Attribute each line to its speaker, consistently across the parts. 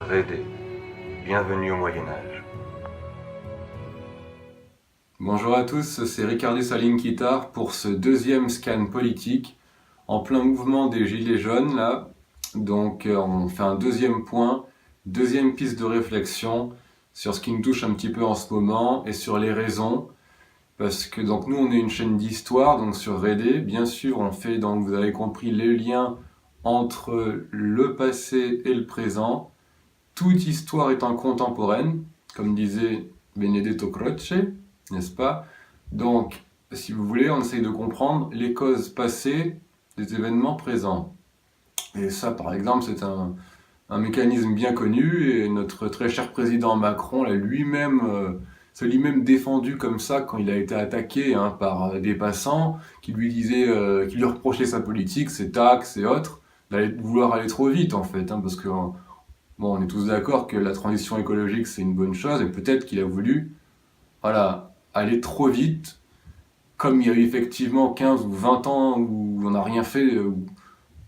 Speaker 1: Raider. Bienvenue au Moyen-Âge.
Speaker 2: Bonjour à tous, c'est Ricardo Saline-Guitare pour ce deuxième scan politique en plein mouvement des Gilets jaunes là. Donc on fait un deuxième point, deuxième piste de réflexion sur ce qui nous touche un petit peu en ce moment et sur les raisons. Parce que donc nous on est une chaîne d'histoire, donc sur Raider, bien sûr on fait, donc vous avez compris, les liens entre le passé et le présent. Toute histoire étant contemporaine, comme disait Benedetto Croce, n'est-ce pas? Donc, si vous voulez, on essaye de comprendre les causes passées des événements présents. Et ça, par exemple, c'est un mécanisme bien connu, et notre très cher président Macron l'a lui-même, s'est lui-même défendu comme ça quand il a été attaqué par des passants qui lui disaient, qui lui reprochaient sa politique, ses taxes et autres, de vouloir aller trop vite en fait, parce que bon, on est tous d'accord que la transition écologique c'est une bonne chose, et peut-être qu'il a voulu, voilà, aller trop vite, comme il y a eu effectivement 15 ou 20 ans où on n'a rien fait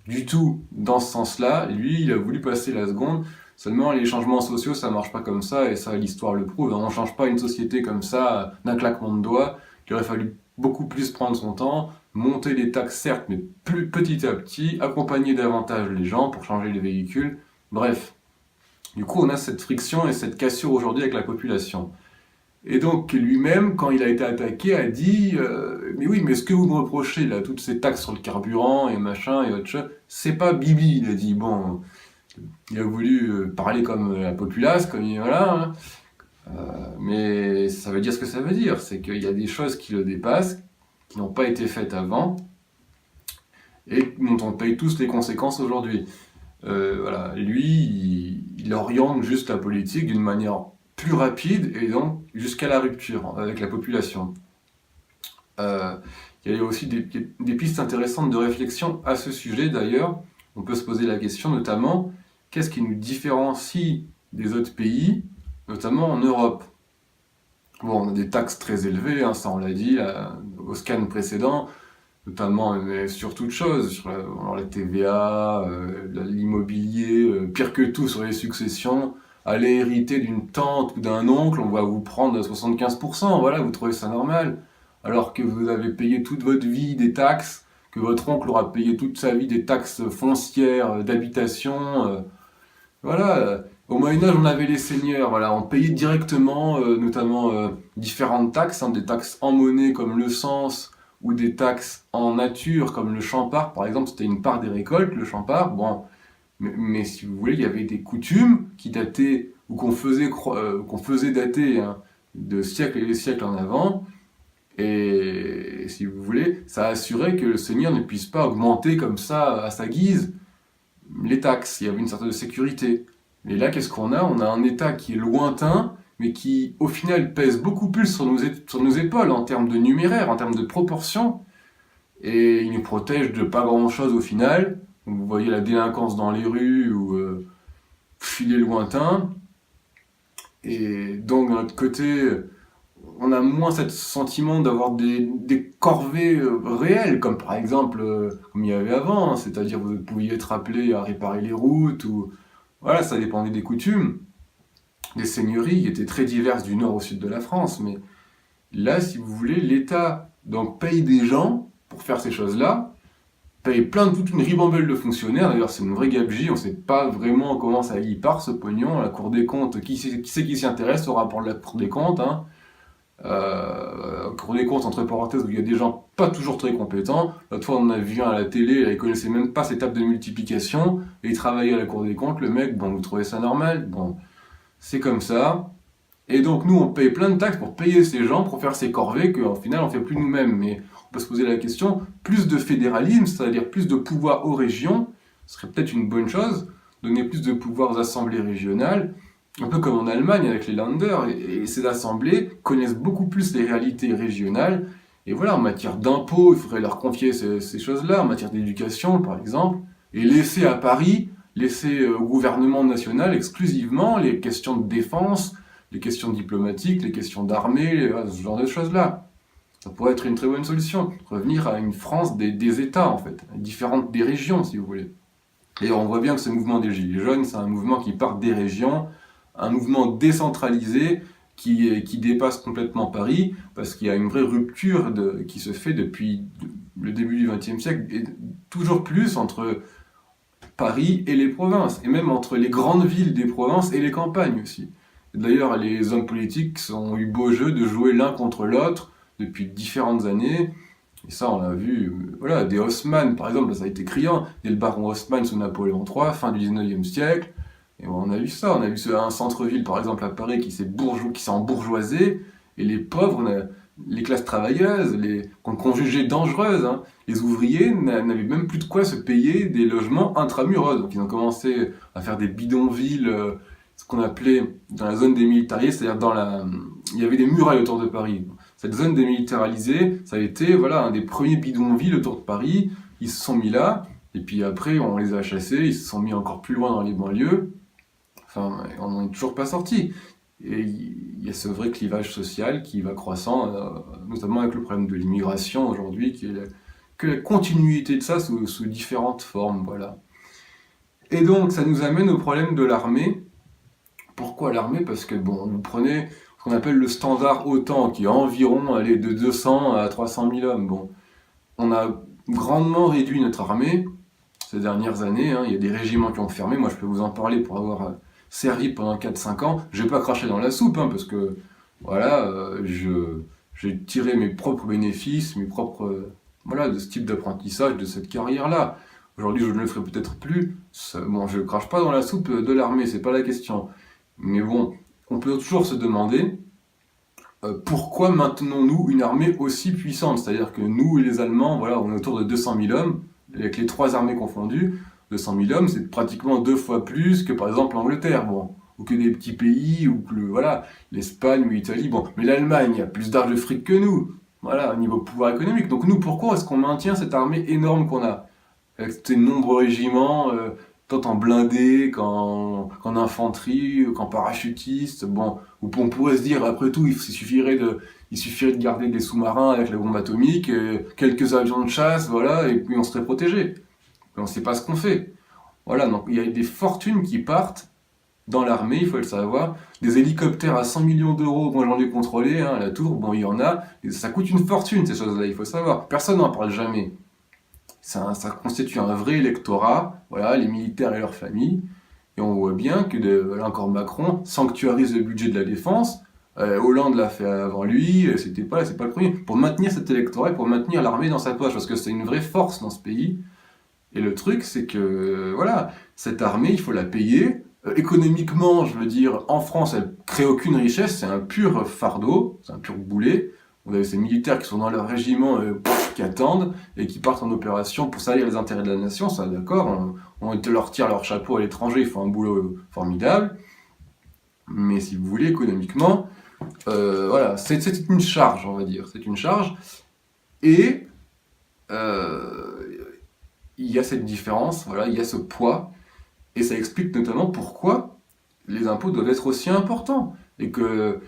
Speaker 2: du tout dans ce sens-là. Lui, il a voulu passer la seconde. Seulement, les changements sociaux, ça marche pas comme ça, et ça, l'histoire le prouve. On change pas une société comme ça, d'un claquement de doigts. Il aurait fallu beaucoup plus prendre son temps, monter les taxes, certes, mais plus petit à petit, accompagner davantage les gens pour changer les véhicules. Bref. Du coup, on a cette friction et cette cassure aujourd'hui avec la population. Et donc lui-même, quand il a été attaqué, a dit mais oui, mais ce que vous me reprochez là, toutes ces taxes sur le carburant et machin et autre chose, c'est pas Bibi. Il a dit bon, il a voulu parler comme la populace, comme voilà, mais ça veut dire ce que ça veut dire, c'est qu'il y a des choses qui le dépassent, qui n'ont pas été faites avant et dont on paye tous les conséquences aujourd'hui. Voilà, lui, il oriente juste la politique d'une manière plus rapide et donc jusqu'à la rupture avec la population. Euh, il y a aussi des pistes intéressantes de réflexion à ce sujet d'ailleurs. On peut se poser la question notamment, qu'est-ce qui nous différencie des autres pays, notamment en Europe? Bon, on a des taxes très élevées, ça on l'a dit au scan précédent, notamment sur toute chose, sur la TVA, l'immobilier, pire que tout sur les successions. Aller hériter d'une tante ou d'un oncle, on va vous prendre 75%, voilà, vous trouvez ça normal. Alors que vous avez payé toute votre vie des taxes, que votre oncle aura payé toute sa vie des taxes foncières, d'habitation, voilà. Au Moyen-Âge, on avait les seigneurs, voilà, on payait directement, notamment différentes taxes, des taxes en monnaie comme le cens, ou des taxes en nature comme le champard, par exemple, c'était une part des récoltes, le champard. Bon, mais si vous voulez, il y avait des coutumes qui dataient, ou qu'on faisait dater de siècles et des siècles en avant, et si vous voulez, ça assurait que le seigneur ne puisse pas augmenter comme ça, à sa guise, les taxes. Il y avait une certaine sécurité. Et là, qu'est-ce qu'on a? On a un État qui est lointain, mais qui, au final, pèse beaucoup plus sur nos épaules en termes de numéraire, en termes de proportion, et il nous protège de pas grand-chose au final. Vous voyez la délinquance dans les rues, ou il est lointain, et donc, de notre côté, on a moins ce sentiment d'avoir des corvées réelles, comme par exemple, comme il y avait avant, c'est-à-dire vous pouviez être appelé à réparer les routes, ou voilà, ça dépendait des coutumes, des seigneuries qui étaient très diverses du nord au sud de la France, mais là, si vous voulez, l'État donc paye des gens pour faire ces choses-là, paye toute une ribambelle de fonctionnaires, d'ailleurs c'est une vraie gabegie, on ne sait pas vraiment comment ça y part ce pognon, la Cour des comptes, qui c'est qui s'y intéresse au rapport de la Cour des comptes, Cour des comptes, entre parenthèses, où il y a des gens pas toujours très compétents. L'autre fois, on en a vu un à la télé, il connaissait même pas ses tables de multiplication, et il travaillait à la Cour des comptes, le mec, bon, vous trouvez ça normal? Bon, c'est comme ça. Et donc, nous, on paye plein de taxes pour payer ces gens, pour faire ces corvées, qu'au final, on fait plus nous-mêmes. Mais on peut se poser la question, plus de fédéralisme, c'est-à-dire plus de pouvoir aux régions, ce serait peut-être une bonne chose, donner plus de pouvoir aux assemblées régionales, un peu comme en Allemagne avec les Länder, et ces assemblées connaissent beaucoup plus les réalités régionales. Et voilà, en matière d'impôts, il faudrait leur confier ces choses-là, en matière d'éducation, par exemple, et laisser à Paris, laisser au gouvernement national exclusivement les questions de défense, les questions diplomatiques, les questions d'armée, ce genre de choses-là. Ça pourrait être une très bonne solution. Revenir à une France des États, en fait, différente des régions, si vous voulez. Et on voit bien que ce mouvement des Gilets jaunes, c'est un mouvement qui part des régions, un mouvement décentralisé qui dépasse complètement Paris, parce qu'il y a une vraie rupture qui se fait depuis le début du XXe siècle, et toujours plus entre Paris et les provinces, et même entre les grandes villes des provinces et les campagnes aussi. D'ailleurs, les hommes politiques ont eu beau jeu de jouer l'un contre l'autre depuis différentes années. Et ça, on l'a vu, voilà, des Haussmann, par exemple, ça a été criant, dès le baron Haussmann sous Napoléon III, fin du 19e siècle. Et on a vu ça, on a vu un centre-ville, par exemple, à Paris, qui s'est embourgeoisé, et les pauvres, les classes travailleuses, qu'on jugeait dangereuses, hein, les ouvriers n'avaient même plus de quoi se payer des logements intramuros. Donc ils ont commencé à faire des bidonvilles, ce qu'on appelait dans la zone démilitarisée, c'est-à-dire il y avait des murailles autour de Paris. Cette zone démilitarisée, ça a été voilà, un des premiers bidonvilles autour de Paris. Ils se sont mis là, et puis après on les a chassés, ils se sont mis encore plus loin dans les banlieues. Enfin, on n'en est toujours pas sorti. Et il y a ce vrai clivage social qui va croissant, notamment avec le problème de l'immigration aujourd'hui, que la continuité de ça sous différentes formes. Voilà. Et donc ça nous amène au problème de l'armée. Pourquoi l'armée? Parce que bon, vous prenez ce qu'on appelle le standard OTAN, qui est environ de 200 à 300 000 hommes. Bon, on a grandement réduit notre armée ces dernières années. Hein. Il y a des régiments qui ont fermé. Moi, je peux vous en parler pour avoir servi pendant 4-5 ans. Je vais pas cracher dans la soupe, hein, parce que voilà, j'ai tiré mes propres bénéfices, mes propres voilà, de ce type d'apprentissage, de cette carrière-là. Aujourd'hui, je ne le ferai peut-être plus. Bon, je crache pas dans la soupe de l'armée, c'est pas la question. Mais bon, on peut toujours se demander pourquoi maintenons-nous une armée aussi puissante? C'est-à-dire que nous et les Allemands, voilà, on est autour de 200 000 hommes, avec les trois armées confondues. 200 000 hommes, c'est pratiquement 2 fois plus que par exemple l'Angleterre, bon, ou que des petits pays, ou que voilà, l'Espagne ou l'Italie, bon, mais l'Allemagne a plus d'argent de fric que nous, voilà, au niveau pouvoir économique. Donc nous, pourquoi est-ce qu'on maintient cette armée énorme qu'on a? Avec ces nombreux régiments, tant en blindés qu'en infanterie, qu'en parachutistes, bon, ou on pourrait se dire, après tout, il suffirait de garder des sous-marins avec la bombe atomique, quelques avions de chasse, voilà, et puis on serait protégé. Mais on ne sait pas ce qu'on fait. Voilà, donc il y a des fortunes qui partent dans l'armée, il faut le savoir. Des hélicoptères à 100 millions d'euros, moi j'en ai contrôlé, hein, à la tour, bon, il y en a. Et ça coûte une fortune, ces choses-là, il faut savoir. Personne n'en parle jamais. Ça constitue un vrai électorat, voilà, les militaires et leurs familles. Et on voit bien que, là encore Macron, sanctuarise le budget de la défense. Hollande l'a fait avant lui, c'est pas le premier. Pour maintenir cet électorat et pour maintenir l'armée dans sa poche, parce que c'est une vraie force dans ce pays. Et le truc, c'est que, voilà, cette armée, il faut la payer. Économiquement, je veux dire, en France, elle crée aucune richesse, c'est un pur fardeau, c'est un pur boulet. Vous avez ces militaires qui sont dans leur régiment, qui attendent, et qui partent en opération pour servir les intérêts de la nation, ça d'accord, on leur tire leur chapeau à l'étranger, ils font un boulot formidable. Mais si vous voulez, économiquement, voilà, c'est une charge, on va dire, c'est une charge. Et il y a cette différence, voilà, il y a ce poids, et ça explique notamment pourquoi les impôts doivent être aussi importants, et que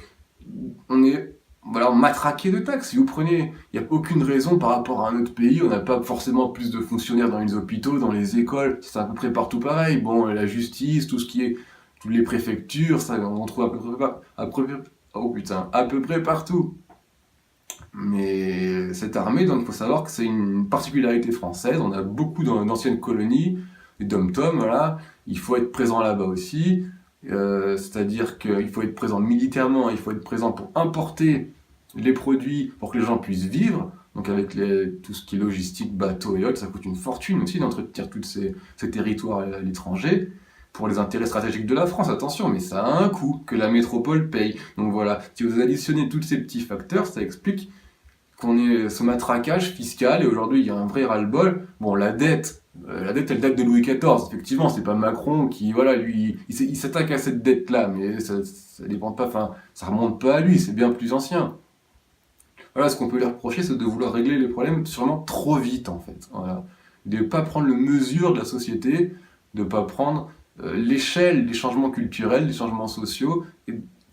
Speaker 2: on est voilà, matraqué de taxes. Si vous prenez, il n'y a aucune raison par rapport à un autre pays, on n'a pas forcément plus de fonctionnaires dans les hôpitaux, dans les écoles, c'est à peu près partout pareil. Bon, la justice, tout ce qui est, toutes les préfectures, ça, on trouve à peu près partout. Mais cette armée, donc il faut savoir que c'est une particularité française. On a beaucoup d'anciennes colonies, des dom-toms, voilà. Il faut être présent là-bas aussi. C'est-à-dire qu'il faut être présent militairement, il faut être présent pour importer les produits pour que les gens puissent vivre. Donc avec tout ce qui est logistique, bateaux et autres, ça coûte une fortune aussi d'entretenir tous ces territoires à l'étranger. Pour les intérêts stratégiques de la France, attention, mais ça a un coût que la métropole paye. Donc voilà, si vous additionnez tous ces petits facteurs, ça explique qu'on est ce matraquage fiscal, et aujourd'hui il y a un vrai ras-le-bol. Bon, la dette, elle date de Louis XIV, effectivement, c'est pas Macron qui, voilà, lui, il s'attaque à cette dette-là, mais ça dépend pas, enfin, ça remonte pas à lui, c'est bien plus ancien. Voilà, ce qu'on peut lui reprocher, c'est de vouloir régler les problèmes sûrement trop vite, en fait. Voilà. De ne pas prendre le mesure de la société, de ne pas prendre l'échelle des changements culturels, des changements sociaux,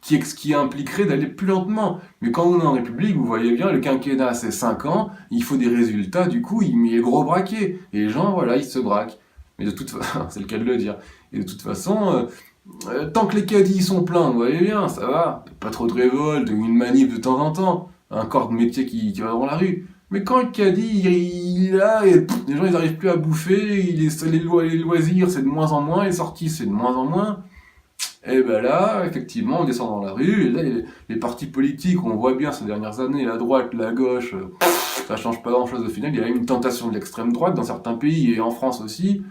Speaker 2: qui impliquerait d'aller plus lentement. Mais quand on est en République, vous voyez bien, le quinquennat c'est 5 ans, il faut des résultats, du coup il met le gros braquet. Et les gens, voilà, ils se braquent. Mais de toute façon, c'est le cas de le dire. Et de toute façon, tant que les caddies sont pleins, vous voyez bien, ça va. Pas trop de révolte, une manif de temps en temps, un corps de métier qui va dans la rue. Mais quand le caddie, il est là, et les gens ils n'arrivent plus à bouffer, les loisirs c'est de moins en moins, les sorties c'est de moins en moins, et ben là, effectivement, on descend dans la rue, et là, les partis politiques, on voit bien ces dernières années, la droite, la gauche, ça change pas grand chose au final, il y a une tentation de l'extrême droite dans certains pays, et en France aussi.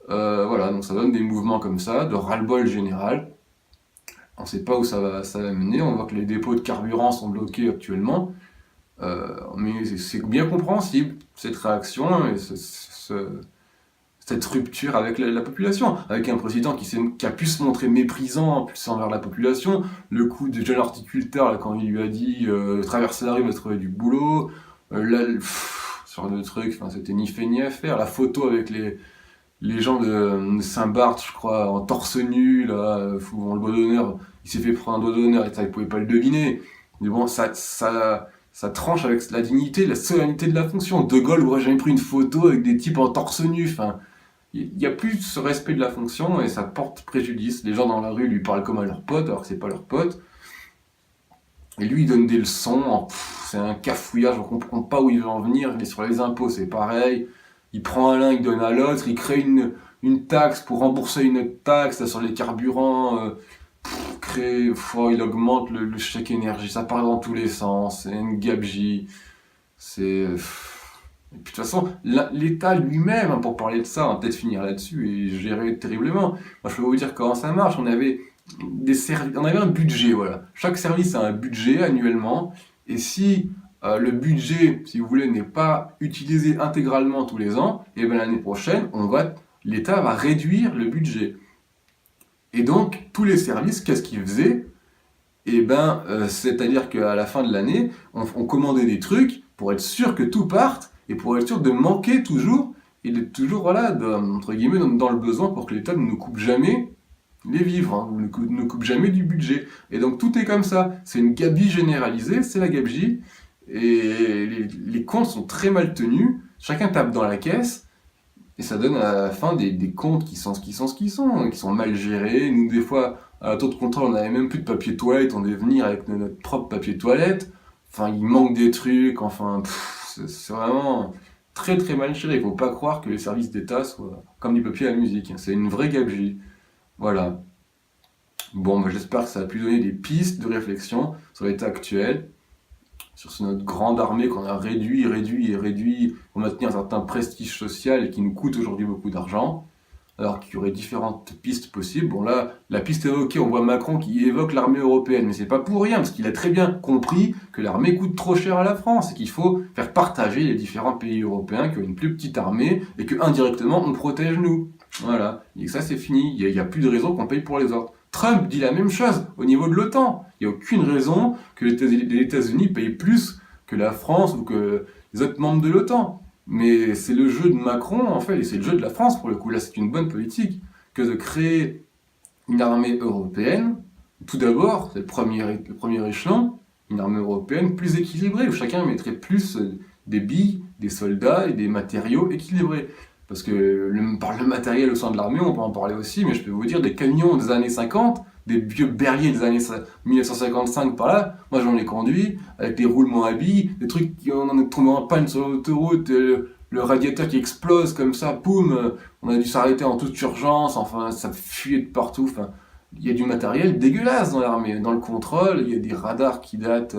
Speaker 2: Voilà, donc ça donne des mouvements comme ça, de ras-le-bol général. On ne sait pas où ça va mener, on voit que les dépôts de carburant sont bloqués actuellement. Mais c'est bien compréhensible, cette réaction et cette rupture avec la population, avec un président qui a pu se montrer méprisant plus envers la population, le coup du jeune horticulteur là, quand il lui a dit traverser la rue va trouver du boulot, sur le truc, c'était ni fait ni à faire, la photo avec les gens de Saint-Barth, je crois, en torse nu, là, où le doigt d'honneur, il s'est fait prendre un doigt d'honneur et ça, il pouvait pas le deviner. Mais bon, ça tranche avec la dignité, la solennité de la fonction. De Gaulle aurait jamais pris une photo avec des types en torse nu. Enfin, il y a plus ce respect de la fonction et ça porte préjudice. Les gens dans la rue lui parlent comme à leurs potes alors que c'est pas leurs potes. Et lui, il donne des leçons. C'est un cafouillage, on comprend pas où il veut en venir. Il est sur les impôts, c'est pareil. Il prend l'un, il donne à l'autre. Il crée une taxe pour rembourser une autre taxe là, sur les carburants. Il augmente le chèque énergie, ça part dans tous les sens, c'est une gabegie, c'est... Et puis de toute façon, l'État lui-même, pour parler de ça, on va peut-être finir là-dessus et gérer terriblement. Moi je peux vous dire comment ça marche, on avait un budget, voilà. Chaque service a un budget annuellement, et si le budget, si vous voulez, n'est pas utilisé intégralement tous les ans, et bien l'année prochaine, l'État va réduire le budget. Et donc, tous les services, qu'est-ce qu'ils faisaient? C'est-à-dire qu'à la fin de l'année, on commandait des trucs pour être sûr que tout parte et pour être sûr de manquer toujours et d'être toujours, voilà, entre guillemets, dans le besoin pour que l'État ne nous coupe jamais les vivres, hein, ne coupe jamais du budget. Et donc, tout est comme ça. C'est une gabegie généralisée, c'est la gabegie. Et les comptes sont très mal tenus. Chacun tape dans la caisse. Et ça donne à la fin des comptes qui sont qui sont mal gérés. Nous, des fois, à la tour de contrôle, on n'avait même plus de papier toilette, on devait venir avec notre propre papier toilette. Enfin, il manque des trucs, c'est vraiment très très mal géré. Il ne faut pas croire que les services d'État soient comme du papier à la musique. C'est une vraie gabegie. Voilà. Bon, j'espère que ça a pu donner des pistes de réflexion sur l'état actuel, sur notre grande armée qu'on a réduit pour maintenir un certain prestige social et qui nous coûte aujourd'hui beaucoup d'argent, alors qu'il y aurait différentes pistes possibles. Bon là, la piste évoquée, on voit Macron qui évoque l'armée européenne, mais c'est pas pour rien, parce qu'il a très bien compris que l'armée coûte trop cher à la France et qu'il faut faire partager les différents pays européens qui ont une plus petite armée et que indirectement on protège nous. Voilà, et ça c'est fini, il n'y a plus de raison qu'on paye pour les autres. Trump dit la même chose au niveau de l'OTAN. Il n'y a aucune raison que les États-Unis payent plus que la France ou que les autres membres de l'OTAN. Mais c'est le jeu de Macron, en fait, et c'est le jeu de la France, pour le coup. Là, c'est une bonne politique que de créer une armée européenne. Tout d'abord, c'est le premier échelon, une armée européenne plus équilibrée, où chacun mettrait plus des billes, des soldats et des matériaux équilibrés. Parce que par le matériel au sein de l'armée, on peut en parler aussi, mais je peux vous dire, des camions des années 50, des vieux berriers des années 1955 par là, moi j'en ai conduit, avec des roulements à billes, des trucs qui on en est tombé en panne sur l'autoroute, le radiateur qui explose comme ça, poum, on a dû s'arrêter en toute urgence, enfin ça fuyait de partout, enfin il y a du matériel dégueulasse dans l'armée. Dans le contrôle, il y a des radars qui datent,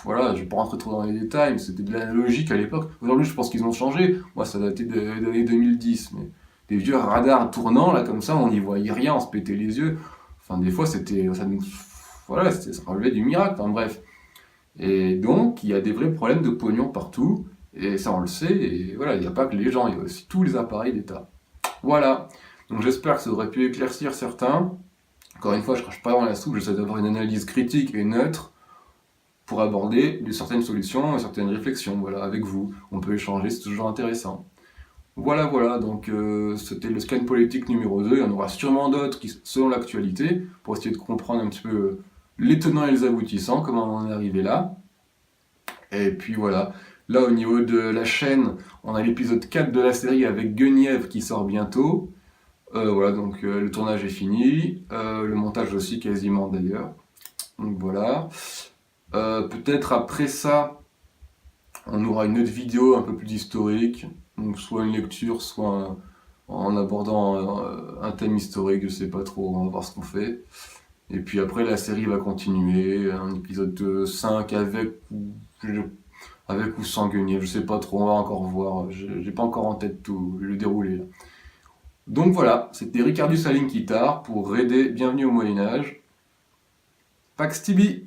Speaker 2: voilà, je vais pas rentrer trop dans les détails, mais c'était de la logique à l'époque. Aujourd'hui, je pense qu'ils ont changé. Moi, ça datait des années 2010, mais des vieux radars tournants, là, comme ça, on n'y voyait rien, on se pétait les yeux. Enfin, des fois, ça relevait du miracle, enfin, bref. Et donc, il y a des vrais problèmes de pognon partout, et ça, on le sait, et voilà, il n'y a pas que les gens, il y a aussi tous les appareils d'État. Voilà. Donc, j'espère que ça aurait pu éclaircir certains. Encore une fois, je ne crache pas dans la soupe, j'essaie d'avoir une analyse critique et neutre pour aborder certaines solutions et certaines réflexions, voilà, avec vous. On peut échanger, c'est toujours intéressant. Voilà, donc c'était le scan politique numéro 2, il y en aura sûrement d'autres selon l'actualité, pour essayer de comprendre un petit peu les tenants et les aboutissants, comment on en est arrivé là. Et puis voilà, là au niveau de la chaîne, on a l'épisode 4 de la série avec Guenièvre qui sort bientôt. Voilà, donc le tournage est fini, le montage aussi quasiment d'ailleurs. Donc voilà. Peut-être après ça, on aura une autre vidéo un peu plus historique, donc soit une lecture, soit en abordant un thème historique, je sais pas trop, on va voir ce qu'on fait. Et puis après, la série va continuer, un épisode 5 avec ou sans Guenièvre, je sais pas trop, on va encore voir, j'ai pas encore en tête tout le déroulé là. Donc voilà, c'était Ricardus à Guitare pour Rédé, bienvenue au Moyen-Âge. Pax Tibi!